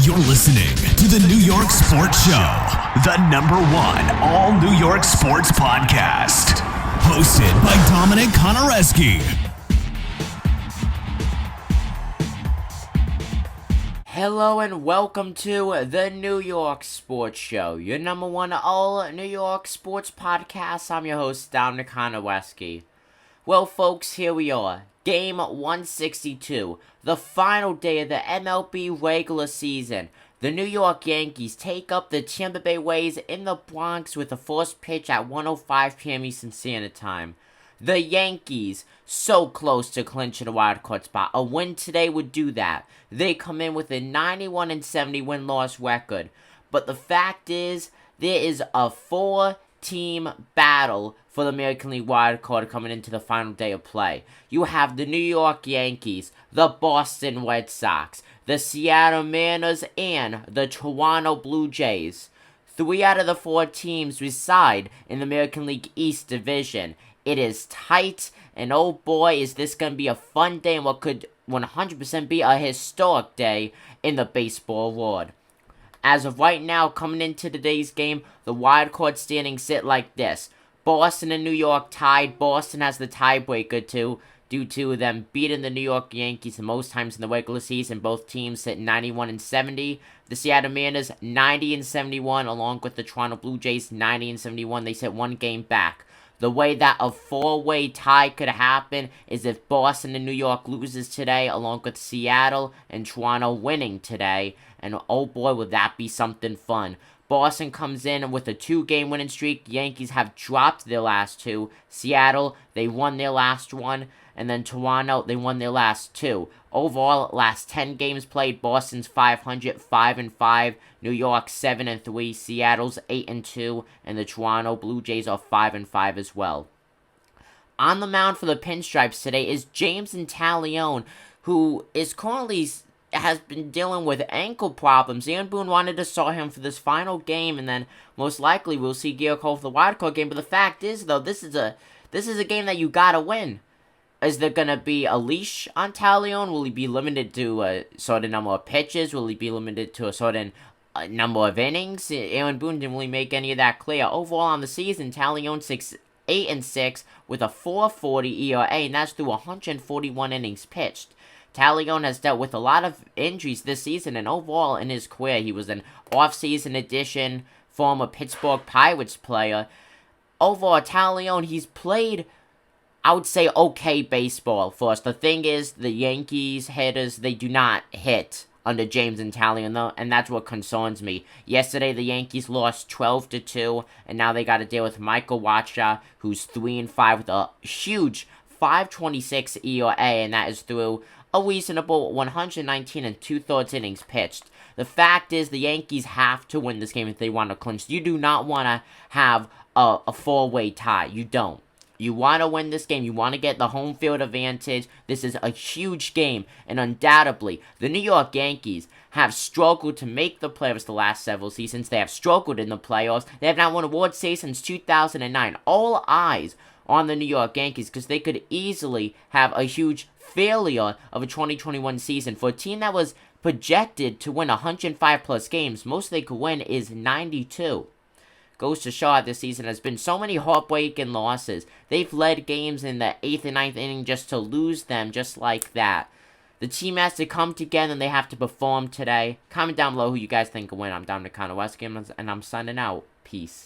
You're listening to the New York Sports Show, the #1 all New York sports podcast. Hosted by Dominic Konareski. Hello and welcome to the New York Sports Show, your #1 all New York sports podcast. I'm your host, Dominic Konareski. Well, folks, here we are. Game 162, the final day of the MLB regular season. The New York Yankees take up the Tampa Bay Rays in the Bronx with a first pitch at 1:05 p.m. Eastern Standard Time. The Yankees, so close to clinching a wild card spot. A win today would do that. They come in with a 91-70 win-loss record. But the fact is, there is a 4-team battle for the American League wild card coming into the final day of play. You have the New York Yankees, the Boston Red Sox, the Seattle Mariners, and the Toronto Blue Jays. 3 out of the 4 teams reside in the American League East Division. It is tight, and oh boy, is this going to be a fun day and what could 100% be a historic day in the baseball world. As of right now, coming into today's game, the wild card standings sit like this. Boston and New York tied. Boston has the tiebreaker due to them beating the New York Yankees the most times in the regular season. Both teams sit 91-70. The Seattle Mariners 90-71, along with the Toronto Blue Jays 90-71. They sit 1 game back. The way that a 4-way tie could happen is if Boston and New York loses today, along with Seattle and Toronto winning today. And oh boy, would that be something fun. Boston comes in with a 2-game winning streak. Yankees have dropped their last 2. Seattle, they won their last 1. And then Toronto, they won their last 2. Overall, last 10 games played, Boston's 500, 5-5. New York 7-3. Seattle's 8-2. And the Toronto Blue Jays are 5-5 as well. On the mound for the Pinstripes today is James Taillon, who is currently has been dealing with ankle problems. Ian Boone wanted to start him for this final game, and then most likely we'll see Garrett Cole for the wildcard game. But the fact is, though, this is a game that you gotta win. Is there gonna be a leash on Taillon? Will he be limited to a certain number of pitches? Will he be limited to a certain number of innings? Aaron Boone didn't really make any of that clear. Overall on the season, Taillon 8-6 with a 4.40 ERA, and that's through 141 innings pitched. Taillon has dealt with a lot of injuries this season, and overall in his career, he was an off-season addition, former Pittsburgh Pirates player. Overall, Taillon, he's played, I would say, okay baseball for us. The thing is, the Yankees hitters, they do not hit under James Taillon, though, and that's what concerns me. Yesterday, the Yankees lost 12-2, and now they got to deal with Michael Wacha, who's 3-5 with a huge 5.26 ERA, and that is through a reasonable 119 2/3 innings pitched. The fact is, the Yankees have to win this game if they want to clinch. You do not want to have a 4-way tie. You don't. You want to win this game. You want to get the home field advantage. This is a huge game, and undoubtedly, the New York Yankees have struggled to make the playoffs the last several seasons. They have struggled in the playoffs. They have not won a World Series since 2009. All eyes on the New York Yankees, because they could easily have a huge failure of a 2021 season. For a team that was projected to win 105 plus games, most they could win is 92. Goes to show how this season has been so many heartbreaking losses. They've led games in the 8th and 9th inning just to lose them just like that. The team has to come together and they have to perform today. Comment down below who you guys think will win. I'm Dominic Konareski, and I'm signing out. Peace.